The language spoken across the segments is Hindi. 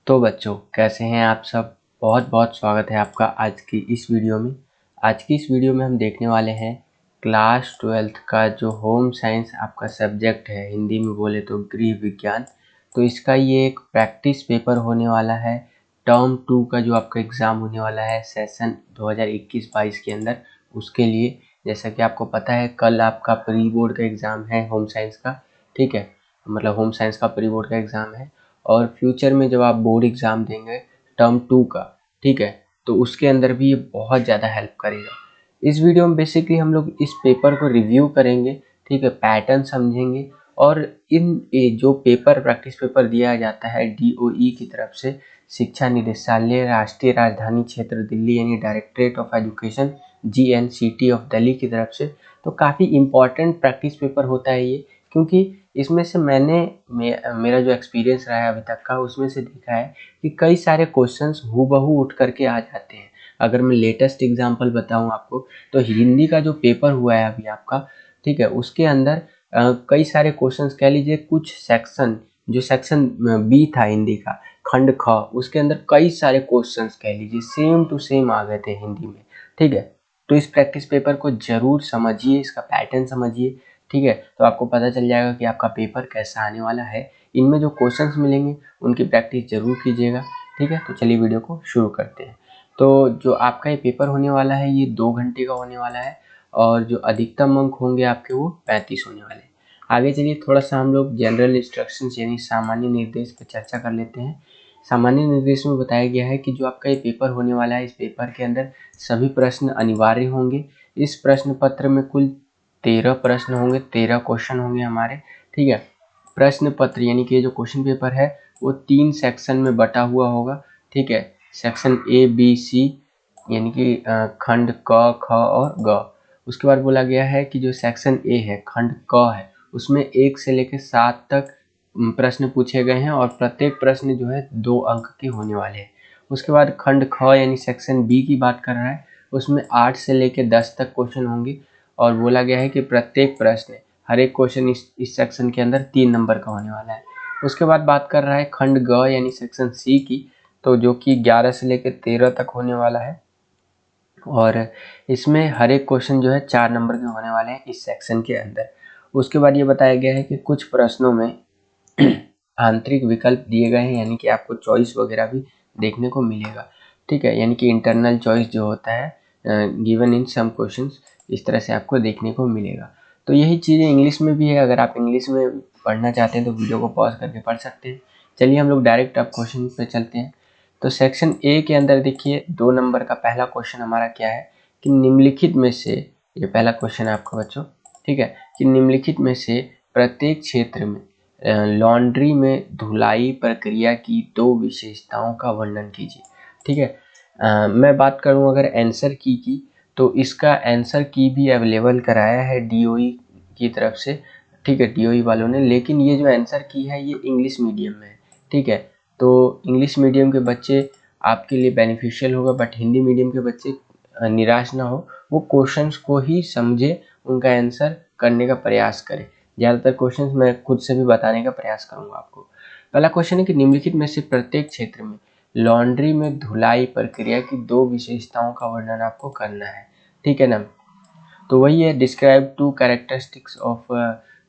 तो बच्चों कैसे हैं आप सब। बहुत बहुत स्वागत है आपका आज की इस वीडियो में। आज की इस वीडियो में हम देखने वाले हैं क्लास 12th का जो होम साइंस आपका सब्जेक्ट है, हिंदी में बोले तो गृह विज्ञान। तो इसका ये एक प्रैक्टिस पेपर होने वाला है टर्म 2 का, जो आपका एग्ज़ाम होने वाला है सेशन 2021-22 के अंदर। उसके लिए जैसा कि आपको पता है कल आपका प्री बोर्ड का एग्ज़ाम है होम साइंस का, ठीक है, मतलब होम साइंस का प्री बोर्ड का एग्ज़ाम है। और फ्यूचर में जब आप बोर्ड एग्ज़ाम देंगे टर्म 2 का, ठीक है, तो उसके अंदर भी ये बहुत ज़्यादा हेल्प करेगा। इस वीडियो में बेसिकली हम लोग इस पेपर को रिव्यू करेंगे, ठीक है, पैटर्न समझेंगे और ये जो पेपर प्रैक्टिस पेपर दिया जाता है DOE की तरफ से, शिक्षा निदेशालय राष्ट्रीय राजधानी क्षेत्र दिल्ली यानी directorate of education GNCT of Delhi की तरफ से, तो काफ़ी इम्पॉर्टेंट प्रैक्टिस पेपर होता है ये। क्योंकि इसमें से मेरा जो एक्सपीरियंस रहा है अभी तक का, उसमें से देखा है कि कई सारे क्वेश्चंस हूबहू उठ करके आ जाते हैं। अगर मैं लेटेस्ट एग्जांपल बताऊं आपको, तो हिंदी का जो पेपर हुआ है अभी आपका, ठीक है, उसके अंदर कई सारे क्वेश्चंस कह लीजिए, कुछ सेक्शन, जो सेक्शन बी था हिंदी का खंड ख, उसके अंदर कई सारे क्वेश्चंस कह लीजिए सेम टू सेम आ गए थे हिंदी में, ठीक है। तो इस प्रैक्टिस पेपर को जरूर समझिए, इसका पैटर्न समझिए, ठीक है, तो आपको पता चल जाएगा कि आपका पेपर कैसा आने वाला है। इनमें जो क्वेश्चंस मिलेंगे उनकी प्रैक्टिस जरूर कीजिएगा, ठीक है। तो चलिए वीडियो को शुरू करते हैं। तो जो आपका ये पेपर होने वाला है ये 2 घंटे का होने वाला है और जो अधिकतम अंक होंगे आपके वो 35 होने वाले हैं। आगे चलिए थोड़ा सा हम लोग जनरल इंस्ट्रक्शंस यानी सामान्य निर्देश पर चर्चा कर लेते हैं। सामान्य निर्देश में बताया गया है कि जो आपका ये पेपर होने वाला है, इस पेपर के अंदर सभी प्रश्न अनिवार्य होंगे। इस प्रश्न पत्र में कुल 13 प्रश्न होंगे, 13 क्वेश्चन होंगे हमारे, ठीक है। प्रश्न पत्र यानी कि जो क्वेश्चन पेपर है वो 3 सेक्शन में बटा हुआ होगा, ठीक है। सेक्शन A, B, C यानी कि खंड क, ख और ग। उसके बाद बोला गया है कि जो सेक्शन A है, खंड क है, उसमें 1 से लेकर 7 तक प्रश्न पूछे गए हैं और प्रत्येक प्रश्न जो है 2 अंक के होने वाले हैं। उसके बाद खंड ख यानी सेक्शन B की बात कर रहा है, उसमें 8 से लेकर 10 तक क्वेश्चन होंगे और बोला गया है कि प्रत्येक प्रश्न, हर एक क्वेश्चन इस सेक्शन के अंदर 3 नंबर का होने वाला है। उसके बाद बात कर रहा है खंड ग यानी सेक्शन C की, तो जो कि 11 से लेकर 13 तक होने वाला है और इसमें हर एक क्वेश्चन जो है 4 नंबर के होने वाले हैं इस सेक्शन के अंदर। उसके बाद ये बताया गया है कि कुछ प्रश्नों में आंतरिक विकल्प दिए गए हैं, यानी कि आपको चॉइस वगैरह भी देखने को मिलेगा, ठीक है, यानी कि इंटरनल चॉइस जो होता है गिवन इन सम क्वेश्चंस, इस तरह से आपको देखने को मिलेगा। तो यही चीज़ें इंग्लिश में भी है, अगर आप इंग्लिश में पढ़ना चाहते हैं तो वीडियो को पॉज करके पढ़ सकते हैं। चलिए हम लोग डायरेक्ट अब क्वेश्चन पे चलते हैं। तो सेक्शन ए के अंदर देखिए 2 नंबर का पहला क्वेश्चन हमारा क्या है कि निम्नलिखित में से, ये पहला क्वेश्चन है आपका बच्चों, ठीक है, कि निम्नलिखित में से प्रत्येक क्षेत्र में लॉन्ड्री में धुलाई प्रक्रिया की 2 विशेषताओं का वर्णन कीजिए, ठीक है। मैं बात करूं अगर आंसर की तो इसका आंसर की भी अवेलेबल कराया है DOE की तरफ से, ठीक है, DOE वालों ने, लेकिन ये जो आंसर की है ये इंग्लिश मीडियम में है, ठीक है। तो इंग्लिश मीडियम के बच्चे आपके लिए बेनिफिशियल होगा, बट हिंदी मीडियम के बच्चे निराश ना हो, वो क्वेश्चंस को ही समझे, उनका आंसर करने का प्रयास करें। ज़्यादातर क्वेश्चंस मैं खुद से भी बताने का प्रयास करूंगा आपको। पहला क्वेश्चन है कि निम्नलिखित में से प्रत्येक क्षेत्र में लॉन्ड्री में धुलाई प्रक्रिया की 2 विशेषताओं का वर्णन आपको करना है, ठीक है ना। तो वही है, डिस्क्राइब 2 कैरेक्टरिस्टिक्स ऑफ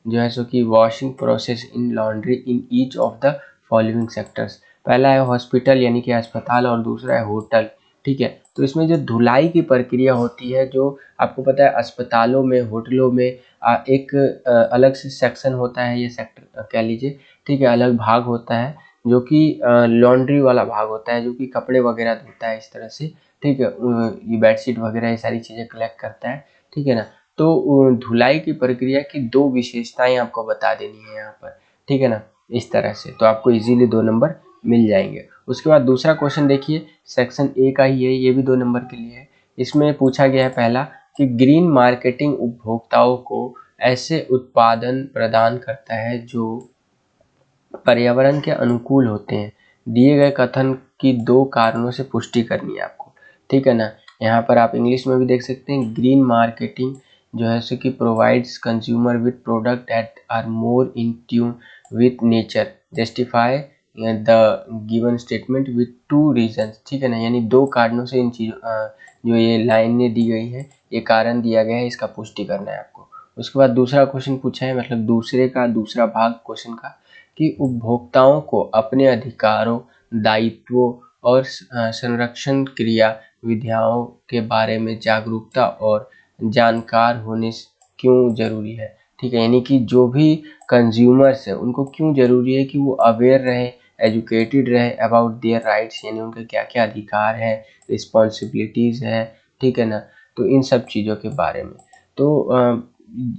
जो है सो कि washing process in laundry in each of the following sectors. पहला है हॉस्पिटल यानी कि अस्पताल और दूसरा है होटल, ठीक है। तो इसमें जो धुलाई की प्रक्रिया होती है, जो आपको पता है अस्पतालों में, होटलों में एक अलग से सेक्शन होता है, ये सेक्टर कह लीजिए, ठीक है, अलग भाग होता है जो कि लॉन्ड्री वाला भाग होता है, जो कि कपड़े वगैरह धोता है इस तरह से, ठीक है, ये बेडशीट वगैरह ये सारी चीज़ें कलेक्ट करता है, ठीक है ना। तो धुलाई की प्रक्रिया की 2 विशेषताएं आपको बता देनी है यहाँ पर, ठीक है ना, इस तरह से, तो आपको इजीली 2 नंबर मिल जाएंगे। उसके बाद दूसरा क्वेश्चन देखिए, सेक्शन ए का ही है, ये भी 2 नंबर के लिए है। इसमें पूछा गया है पहला कि ग्रीन मार्केटिंग उपभोक्ताओं को ऐसे उत्पादन प्रदान करता है जो पर्यावरण के अनुकूल होते हैं। दिए गए कथन की 2 कारणों से पुष्टि करनी है आपको, ठीक है ना। यहाँ पर आप इंग्लिश में भी देख सकते हैं, ग्रीन मार्केटिंग जो है सो कि provides consumer with product that are more in tune with nature, justify the given statement with two reasons, ठीक है ना, यानी दो कारणों से इन चीज़ों जो ये लाइनें दी गई है, ये कारण दिया गया है, इसका पुष्टि करना है आपको। उसके बाद दूसरा क्वेश्चन पूछा है, मतलब दूसरा भाग क्वेश्चन का, कि उपभोक्ताओं को अपने अधिकारों, दायित्वों और संरक्षण क्रिया विधियों के बारे में जागरूकता और जानकार होने क्यों जरूरी है, ठीक है, यानी कि जो भी कंज्यूमर्स है उनको क्यों जरूरी है कि वो अवेयर रहे, एजुकेटेड रहे अबाउट देयर राइट्स, यानी उनके क्या क्या अधिकार है, रिस्पॉन्सिबिलिटीज़ है, ठीक है ना, तो इन सब चीज़ों के बारे में। तो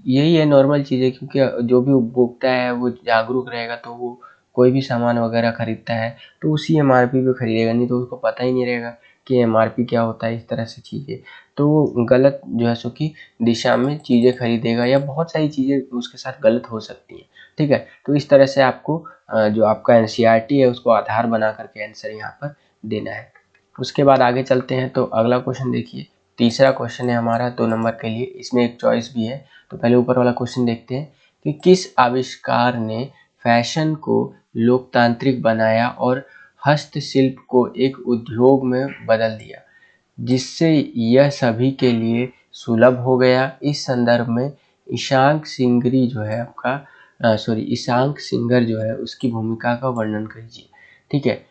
यही है नॉर्मल चीज़ें, क्योंकि जो भी उपभोक्ता है वो जागरूक रहेगा तो वो कोई भी सामान वगैरह खरीदता है तो उसी एमआरपी पे खरीदेगा, नहीं तो उसको पता ही नहीं रहेगा कि एमआरपी क्या होता है, इस तरह से चीज़ें, तो वो गलत जो है सो कि दिशा में चीज़ें खरीदेगा, या बहुत सारी चीज़ें उसके साथ गलत हो सकती हैं, ठीक है। तो इस तरह से आपको जो आपका एनसीईआरटी है उसको आधार बना करके आंसर यहाँ पर देना है। उसके बाद आगे चलते हैं, तो अगला क्वेश्चन देखिए, तीसरा क्वेश्चन है हमारा 2 नंबर के लिए, इसमें एक चॉइस भी है। तो पहले ऊपर वाला क्वेश्चन देखते हैं कि किस आविष्कार ने फैशन को लोकतांत्रिक बनाया और हस्तशिल्प को एक उद्योग में बदल दिया, जिससे यह सभी के लिए सुलभ हो गया। इस संदर्भ में ईशांक सिंगरी जो है आपका ईशांक सिंगर जो है उसकी भूमिका का वर्णन कीजिए, ठीक है।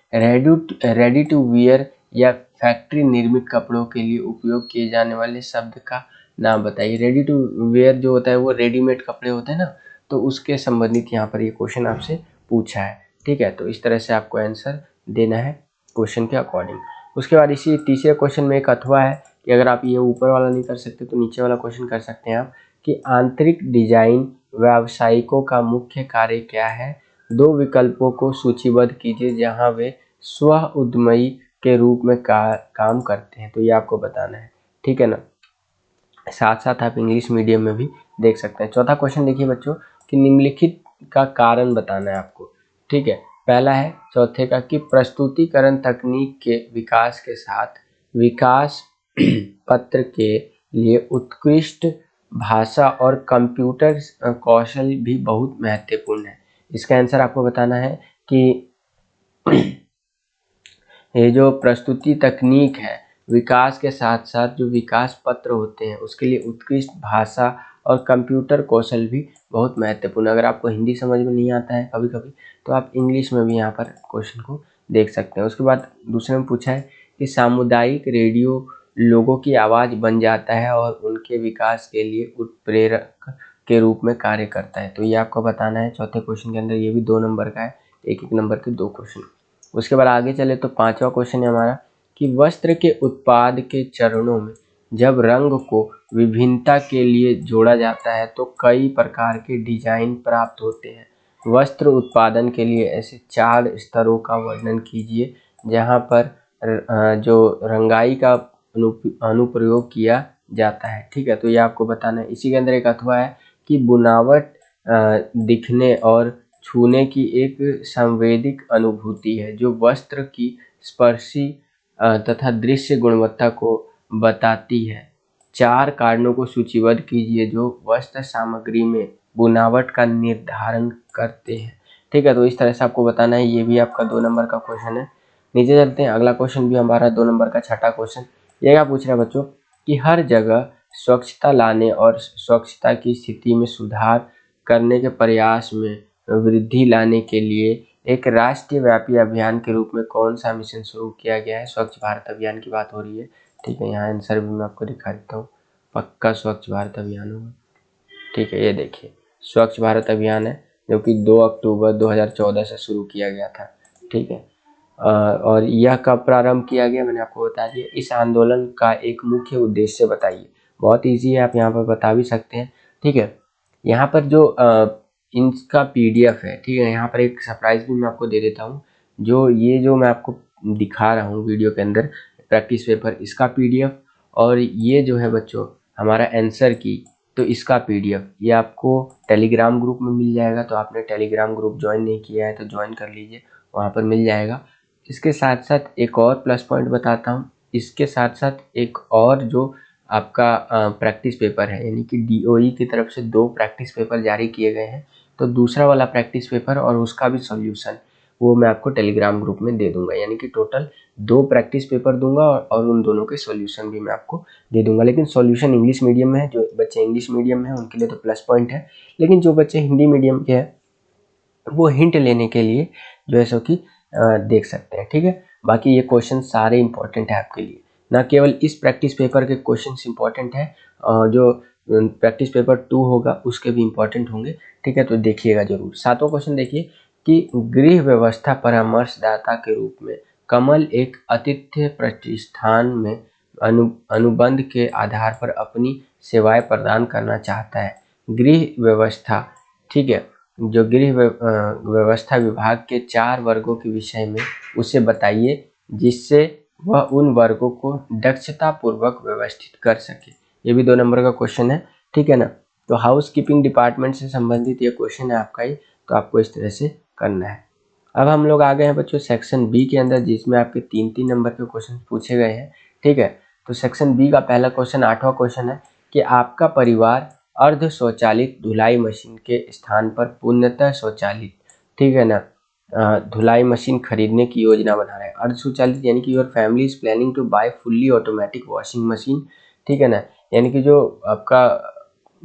रेडी टू वियर या फैक्ट्री निर्मित कपड़ों के लिए उपयोग किए जाने वाले शब्द का नाम बताइए। रेडी टू वेयर जो होता है वो रेडीमेड कपड़े होते हैं ना, तो उसके संबंधित यहाँ पर ये क्वेश्चन आपसे पूछा है, ठीक है। तो इस तरह से आपको आंसर देना है क्वेश्चन के अकॉर्डिंग। उसके बाद इसी तीसरे क्वेश्चन में एक अथवा है कि अगर आप ये ऊपर वाला नहीं कर सकते तो नीचे वाला क्वेश्चन कर सकते हैं आप, कि आंतरिक डिजाइन व्यावसायिकों का मुख्य कार्य क्या है। दो विकल्पों को सूचीबद्ध कीजिए जहां वे स्व उद्यमी के रूप में काम करते हैं, तो ये आपको बताना है, ठीक है ना। साथ साथ आप इंग्लिश मीडियम में भी देख सकते हैं। चौथा क्वेश्चन देखिए बच्चों, कि निम्नलिखित का कारण बताना है आपको, ठीक है। पहला है चौथे का, कि प्रस्तुतिकरण तकनीक के विकास के साथ विकास पत्र के लिए उत्कृष्ट भाषा और कंप्यूटर कौशल भी बहुत महत्वपूर्ण है। इसका आंसर आपको बताना है कि ये जो प्रस्तुति तकनीक है विकास के साथ साथ जो विकास पत्र होते हैं उसके लिए उत्कृष्ट भाषा और कंप्यूटर कौशल भी बहुत महत्वपूर्ण है। अगर आपको हिंदी समझ में नहीं आता है कभी कभी तो आप इंग्लिश में भी यहाँ पर क्वेश्चन को देख सकते हैं। उसके बाद दूसरे में पूछा है कि सामुदायिक रेडियो लोगों की आवाज़ बन जाता है और उनके विकास के लिए उत्प्रेरक के रूप में कार्य करता है, तो ये आपको बताना है चौथे क्वेश्चन के अंदर। ये भी 2 नंबर का है, एक एक नंबर के 2 क्वेश्चन। उसके बाद आगे चले तो पांचवा क्वेश्चन है हमारा, कि वस्त्र के उत्पाद के चरणों में जब रंग को विभिन्नता के लिए जोड़ा जाता है तो कई प्रकार के डिजाइन प्राप्त होते हैं। वस्त्र उत्पादन के लिए ऐसे 4 स्तरों का वर्णन कीजिए जहां पर जो रंगाई का अनुप्रयोग किया जाता है, ठीक है। तो ये आपको बताना है। इसी के अंदर एक अथवा है कि बुनावट दिखने और छूने की एक संवेदिक अनुभूति है जो वस्त्र की स्पर्शी तथा दृश्य गुणवत्ता को बताती है। 4 कारणों को सूचीबद्ध कीजिए जो वस्त्र सामग्री में बुनावट का निर्धारण करते हैं, ठीक है। तो इस तरह से आपको बताना है। ये भी आपका 2 नंबर का क्वेश्चन है। नीचे चलते हैं, अगला क्वेश्चन भी हमारा 2 नंबर का छठा क्वेश्चन। ये क्या पूछ रहा है बच्चों, कि हर जगह स्वच्छता लाने और स्वच्छता की स्थिति में सुधार करने के प्रयास में वृद्धि लाने के लिए एक राष्ट्रीय व्यापी अभियान के रूप में कौन सा मिशन शुरू किया गया है। स्वच्छ भारत अभियान की बात हो रही है, ठीक है। यहाँ आंसर भी मैं आपको दिखा देता हूँ, पक्का स्वच्छ भारत अभियान होगा, ठीक है। ये देखिए स्वच्छ भारत अभियान है जो कि 2 अक्टूबर 2014 से शुरू किया गया था, ठीक है। और यह कब प्रारंभ किया गया मैंने आपको बता दिया। इस आंदोलन का एक मुख्य उद्देश्य बताइए। बहुत ईजी है, आप यहाँ पर बता भी सकते हैं, ठीक है। यहाँ पर जो इनका पीडीएफ है, ठीक है, यहाँ पर एक सरप्राइज भी मैं आपको दे देता हूँ। जो मैं आपको दिखा रहा हूँ वीडियो के अंदर प्रैक्टिस पेपर, इसका पीडीएफ, और ये जो है बच्चों हमारा आंसर की, तो इसका पीडीएफ ये आपको टेलीग्राम ग्रुप में मिल जाएगा। तो आपने टेलीग्राम ग्रुप ज्वाइन नहीं किया है तो ज्वाइन कर लीजिए, वहाँ पर मिल जाएगा। इसके साथ साथ एक और प्लस पॉइंट बताता हूँ, इसके साथ साथ एक और जो आपका प्रैक्टिस पेपर है, यानी कि डीओई की तरफ से 2 प्रैक्टिस पेपर जारी किए गए हैं। तो दूसरा वाला प्रैक्टिस पेपर और उसका भी सॉल्यूशन वो मैं आपको टेलीग्राम ग्रुप में दे दूंगा, यानी कि टोटल 2 प्रैक्टिस पेपर दूंगा और उन दोनों के सॉल्यूशन भी मैं आपको दे दूंगा। लेकिन सॉल्यूशन इंग्लिश मीडियम में है, जो बच्चे इंग्लिश मीडियम में है उनके लिए तो प्लस पॉइंट है, लेकिन जो बच्चे हिंदी मीडियम के हैं वो हिंट लेने के लिए जो है सो कि देख सकते हैं, ठीक है। बाकी ये क्वेश्चन सारे इंपॉर्टेंट है आपके लिए, ना केवल इस प्रैक्टिस पेपर के क्वेश्चंस इंपॉर्टेंट है, जो प्रैक्टिस पेपर 2 होगा उसके भी इंपॉर्टेंट होंगे, ठीक है। तो देखिएगा जरूर। 7वां क्वेश्चन देखिए कि गृह व्यवस्था परामर्शदाता के रूप में कमल एक आतिथ्य प्रतिष्ठान में अनुबंध के आधार पर अपनी सेवाएं प्रदान करना चाहता है। गृह व्यवस्था, ठीक है, जो गृह व्यवस्था विभाग के 4 वर्गों के विषय में उसे बताइए जिससे वह उन वर्गों को दक्षता पूर्वक व्यवस्थित कर सके। ये भी 2 नंबर का क्वेश्चन है, ठीक है ना। तो हाउस कीपिंग डिपार्टमेंट से संबंधित ये क्वेश्चन है आपका ही, तो आपको इस तरह से करना है। अब हम लोग आ गए हैं बच्चों सेक्शन बी के अंदर, जिसमें आपके 3-3 नंबर के क्वेश्चन पूछे गए हैं, ठीक है। तो सेक्शन बी का पहला क्वेश्चन 8वां क्वेश्चन है कि आपका परिवार अर्ध स्वचालित धुलाई मशीन के स्थान पर पूर्णतः स्वचालित, ठीक है ना, धुलाई मशीन खरीदने की योजना बना रहा है। अर्ध स्वचालित यानी कि your family is planning to buy fully automatic washing machine, ठीक है ना, यानी कि जो आपका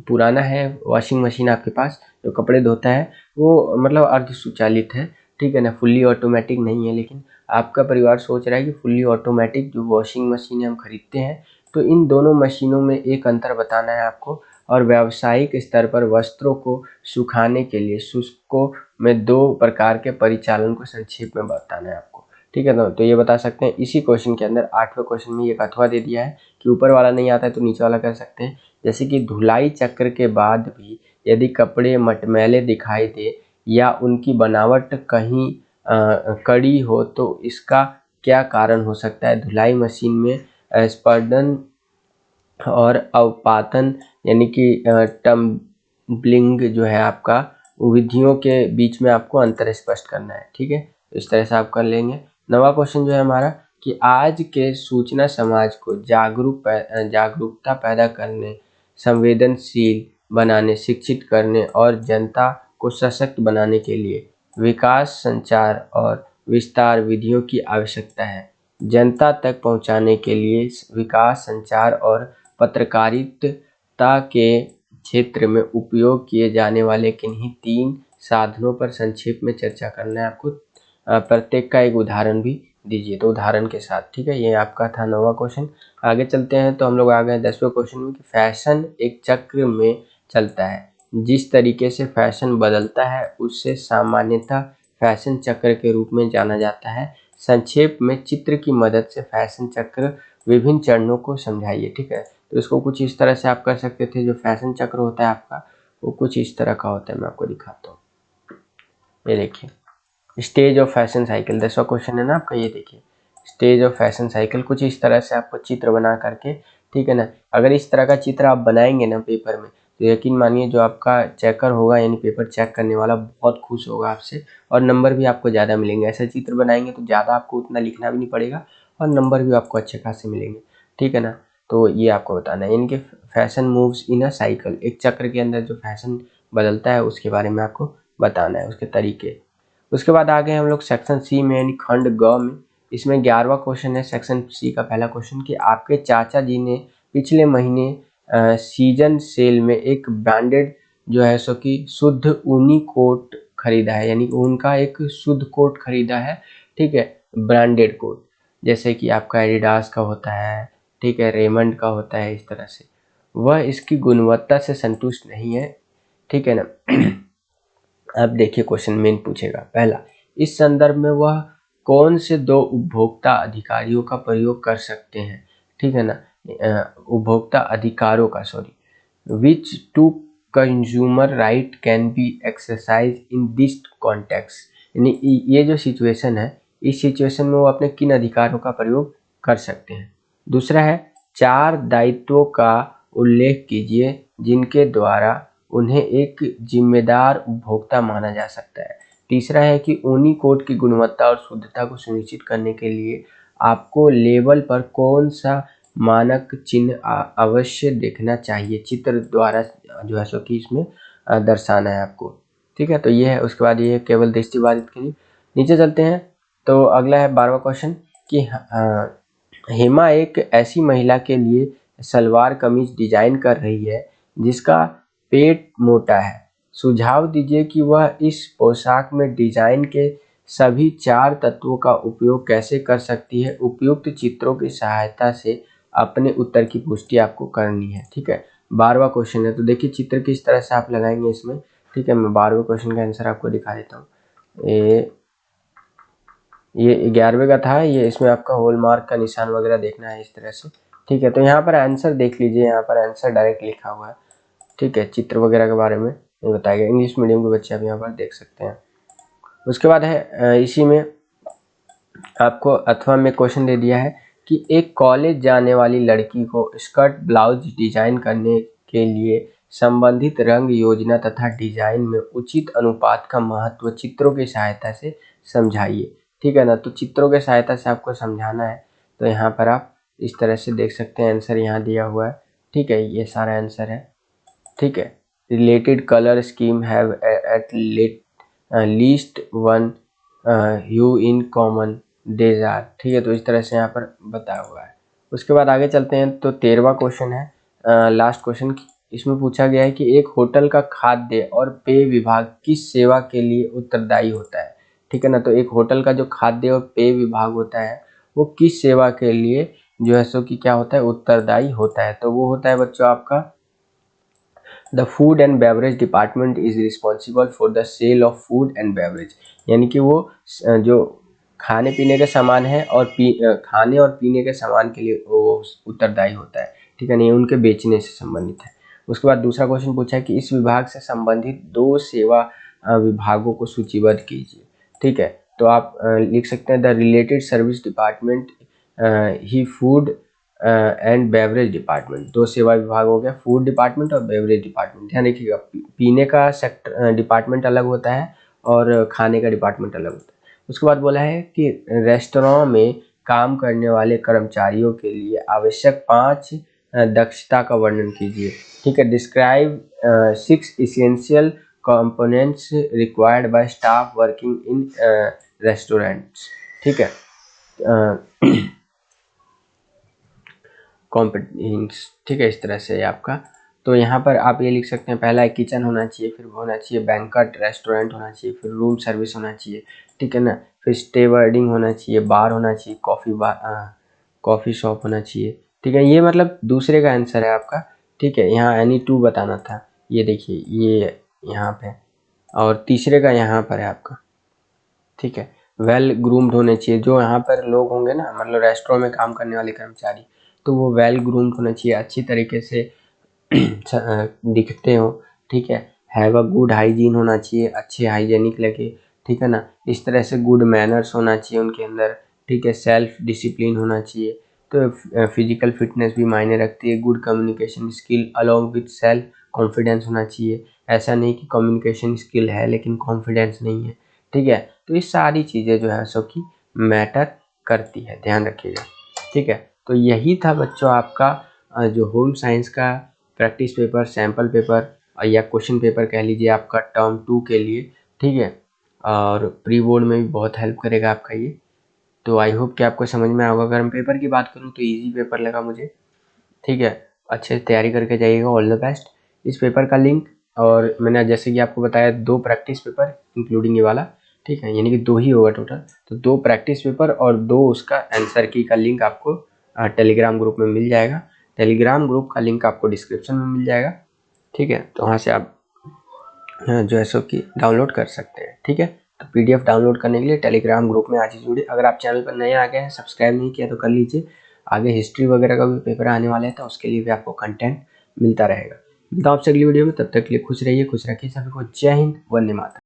पुराना है वॉशिंग मशीन आपके पास जो कपड़े धोता है वो मतलब अर्ध स्वचालित है, ठीक है ना, फुल्ली ऑटोमेटिक नहीं है। लेकिन आपका परिवार सोच रहा है कि फुल्ली ऑटोमेटिक जो वॉशिंग मशीन हम खरीदते हैं, तो इन दोनों मशीनों में एक अंतर बताना है आपको, और व्यावसायिक स्तर पर वस्त्रों को सुखाने के लिए शुष्कों में 2 प्रकार के परिचालन को संक्षेप में बताना है आपको, ठीक है ना। तो ये बता सकते हैं इसी क्वेश्चन के अंदर 8वें क्वेश्चन में, एक अथवा दे दिया है कि ऊपर वाला नहीं आता है तो नीचे वाला कर सकते हैं। जैसे कि धुलाई चक्र के बाद भी यदि कपड़े मटमैले दिखाई दे या उनकी बनावट कहीं कड़ी हो तो इसका क्या कारण हो सकता है। धुलाई मशीन में स्पंदन और अवपातन यानी कि टम्बलिंग जो है आपका विधियों के बीच में आपको अंतर स्पष्ट करना है, ठीक है। तो इस तरह से आप कर लेंगे। 9वां क्वेश्चन जो है हमारा कि आज के सूचना समाज को जागरूकता पैदा करने, संवेदनशील बनाने, शिक्षित करने और जनता को सशक्त बनाने के लिए विकास, संचार और विस्तार विधियों की आवश्यकता है। जनता तक पहुंचाने के लिए विकास, संचार और पत्रकारिता के क्षेत्र में उपयोग किए जाने वाले किन्हीं 3 साधनों पर संक्षेप में चर्चा करना है आपको। प्रत्येक का एक उदाहरण भी दीजिए, तो उदाहरण के साथ, ठीक है। ये आपका था 9वां क्वेश्चन। आगे चलते हैं तो हम लोग आ गए 10वें क्वेश्चन में कि फैशन एक चक्र में चलता है। जिस तरीके से फैशन बदलता है उससे सामान्यतः फैशन चक्र के रूप में जाना जाता है। संक्षेप में चित्र की मदद से फैशन चक्र विभिन्न चरणों को समझाइए, ठीक है। तो इसको कुछ इस तरह से आप कर सकते थे। जो फैशन चक्र होता है आपका वो कुछ इस तरह का होता है, मैं आपको दिखाता हूँ। ये देखिए स्टेज ऑफ फैशन साइकिल, 10वां क्वेश्चन है ना आपका, ये देखिए स्टेज ऑफ फैशन साइकिल कुछ इस तरह से आपको चित्र बना करके, ठीक है ना। अगर इस तरह का चित्र आप बनाएंगे ना पेपर में तो यकीन मानिए जो आपका चेकर होगा यानी पेपर चेक करने वाला बहुत खुश होगा आपसे, और नंबर भी आपको ज़्यादा मिलेंगे। ऐसा चित्र बनाएंगे तो ज़्यादा आपको उतना लिखना भी नहीं पड़ेगा और नंबर भी आपको अच्छे खासे मिलेंगे, ठीक है ना। तो ये आपको बताना है, यानी कि fashion moves in a cycle, एक चक्र के अंदर जो फैशन बदलता है उसके बारे में आपको बताना है, उसके तरीके। उसके बाद आ गए हम लोग सेक्शन सी में यानी खंड ग में। इसमें 11वां क्वेश्चन है सेक्शन सी का पहला क्वेश्चन कि आपके चाचा जी ने पिछले महीने सीजन सेल में एक ब्रांडेड जो है सो कि शुद्ध ऊनी कोट खरीदा है, यानी उनका एक शुद्ध कोट खरीदा है, ठीक है, ब्रांडेड कोट, जैसे कि आपका एडिडास का होता है, ठीक है, रेमंड का होता है, इस तरह से। वह इसकी गुणवत्ता से संतुष्ट नहीं है, ठीक है ना। अब देखिए क्वेश्चन मेन पूछेगा पहला, इस संदर्भ में वह कौन से 2 उपभोक्ता अधिकारियों का प्रयोग कर सकते हैं, ठीक है ना, उपभोक्ता अधिकारों का, sorry, which 2 consumer right can be exercise in this context, यानी ये जो सिचुएशन है इस सिचुएशन में वो अपने किन अधिकारों का प्रयोग कर सकते हैं। दूसरा है 4 दायित्वों का उल्लेख कीजिए जिनके द्वारा उन्हें एक जिम्मेदार उपभोक्ता माना जा सकता है। तीसरा है कि ऊनी कोट की गुणवत्ता और शुद्धता को सुनिश्चित करने के लिए आपको लेबल पर कौन सा मानक चिन्ह अवश्य देखना चाहिए, चित्र द्वारा जो है सो कि इसमें दर्शाना है आपको, ठीक है। तो ये है। उसके बाद ये केवल दृष्टिबाधित के लिए नीचे चलते हैं तो अगला है 12वां क्वेश्चन कि हेमा एक ऐसी महिला के लिए सलवार कमीज डिजाइन कर रही है जिसका पेट मोटा है। सुझाव दीजिए कि वह इस पोशाक में डिजाइन के सभी 4 तत्वों का उपयोग कैसे कर सकती है। उपयुक्त चित्रों की सहायता से अपने उत्तर की पुष्टि आपको करनी है। ठीक है, 12वां क्वेश्चन है, तो देखिए चित्र किस तरह से आप लगाएंगे इसमें। ठीक है, मैं 12वें क्वेश्चन का आंसर आपको दिखा देता हूँ। ये 11वें का था, ये इसमें आपका होल मार्क का निशान वगैरह देखना है इस तरह से। ठीक है, तो यहाँ पर आंसर देख लीजिए, यहाँ पर आंसर डायरेक्ट लिखा हुआ है। ठीक है, चित्र वगैरह के बारे में नहीं बताया गया। इंग्लिश मीडियम के बच्चे आप यहाँ पर देख सकते हैं। उसके बाद है इसी में आपको अथवा में क्वेश्चन दे दिया है कि एक कॉलेज जाने वाली लड़की को स्कर्ट ब्लाउज डिजाइन करने के लिए संबंधित रंग योजना तथा डिजाइन में उचित अनुपात का महत्व चित्रों की सहायता से समझाइए। ठीक है ना, तो चित्रों की सहायता से आपको समझाना है। तो यहाँ पर आप इस तरह से देख सकते हैं, आंसर यहाँ दिया हुआ है। ठीक है, ये सारा आंसर है। ठीक है, related colour scheme have at least one hue in common desert. ठीक है, तो इस तरह से यहाँ पर बताया हुआ है। उसके बाद आगे चलते हैं तो 13वां क्वेश्चन है, लास्ट क्वेश्चन। इसमें पूछा गया है कि एक होटल का खाद्य और पेय विभाग किस सेवा के लिए उत्तरदायी होता है। ठीक है ना, तो एक होटल का जो खाद्य और पेय विभाग होता है वो किस सेवा के लिए जो है सो कि क्या होता है, उत्तरदायी होता है। तो वो होता है बच्चों आपका the food and beverage department is responsible for the sale of food and beverage, यानी कि वो जो खाने पीने के सामान है और खाने और पीने के सामान के लिए वो उत्तरदायी होता है। ठीक है, नहीं उनके बेचने से संबंधित है। उसके बाद दूसरा क्वेश्चन पूछा है कि इस विभाग से संबंधित 2 सेवा विभागों को सूचीबद्ध कीजिए। ठीक है, तो आप लिख सकते हैं the related service department he food and beverage department. 2 सेवा विभाग हो गया, फूड डिपार्टमेंट और बेवरेज डिपार्टमेंट। ध्यान रखिएगा, पीने का सेक्टर डिपार्टमेंट अलग होता है और खाने का डिपार्टमेंट अलग होता है। उसके बाद बोला है कि रेस्टोरेंट में काम करने वाले कर्मचारियों के लिए आवश्यक 5 दक्षता का वर्णन कीजिए। ठीक है, describe 6 essential components required by staff working in restaurants. ठीक है, कॉम्पिटेंस। ठीक है, इस तरह से आपका, तो यहाँ पर आप ये लिख सकते हैं, पहला किचन होना चाहिए, फिर होना चाहिए बैंक्वेट रेस्टोरेंट होना चाहिए, फिर रूम सर्विस होना चाहिए। ठीक है ना, फिर स्टेवर्डिंग होना चाहिए, बार होना चाहिए, कॉफ़ी शॉप होना चाहिए। ठीक है, ये मतलब दूसरे का आंसर है आपका। ठीक है, यहाँ एनी 2 बताना था, ये देखिए ये यहाँ पे, और तीसरे का यहाँ पर है आपका। ठीक है, वेल ग्रूम्ड होने चाहिए, जो यहाँ पर लोग होंगे ना, मतलब रेस्टोरेंट में काम करने वाले कर्मचारी, तो वो वेल ग्रूम्ड होना चाहिए, अच्छी तरीके से दिखते हो। ठीक है, हैव अ गुड हाइजीन होना चाहिए, अच्छे हाइजेनिक लगे। ठीक है ना, इस तरह से गुड मैनर्स होना चाहिए उनके अंदर। ठीक है, सेल्फ डिसिप्लिन होना चाहिए, तो फिजिकल फिटनेस भी मायने रखती है। Good communication skill along with self confidence होना चाहिए, ऐसा नहीं कि कम्युनिकेशन स्किल है लेकिन कॉन्फिडेंस नहीं है। ठीक है, तो ये सारी चीज़ें जो है सो कि मैटर करती है, ध्यान रखिएगा। ठीक है, तो यही था बच्चों आपका जो होम साइंस का प्रैक्टिस पेपर, सैम्पल पेपर या क्वेश्चन पेपर कह लीजिए आपका टर्म 2 के लिए। ठीक है, और प्री बोर्ड में भी बहुत हेल्प करेगा आपका ये। तो आई होप कि आपको समझ में आएगा। अगर मैं पेपर की बात करूँ तो इजी पेपर लगा मुझे। ठीक है, अच्छे से तैयारी करके जाइएगा, ऑल द बेस्ट। इस पेपर का लिंक, और मैंने जैसे कि आपको बताया 2 प्रैक्टिस पेपर इंक्लूडिंग ये वाला। ठीक है, यानी कि 2 ही होगा टोटल, तो 2 प्रैक्टिस पेपर और 2 उसका आंसर की का लिंक आपको टेलीग्राम ग्रुप में मिल जाएगा। टेलीग्राम ग्रुप का लिंक आपको डिस्क्रिप्शन में मिल जाएगा। ठीक है, तो वहाँ से आप जो है सो कि डाउनलोड कर सकते हैं। ठीक है, तो PDF डाउनलोड करने के लिए टेलीग्राम ग्रुप में आज ही जुड़े। अगर आप चैनल पर नए आ गए हैं, सब्सक्राइब नहीं किया तो कर लीजिए। आगे हिस्ट्री वगैरह का भी पेपर आने वाले हैं, तो उसके लिए भी आपको कंटेंट मिलता रहेगा। मिलता हूं आपसे अगली वीडियो में, तब तक के लिए खुश रहिए, खुश रखिए सभी को। जय हिंद, वंदे मातरम।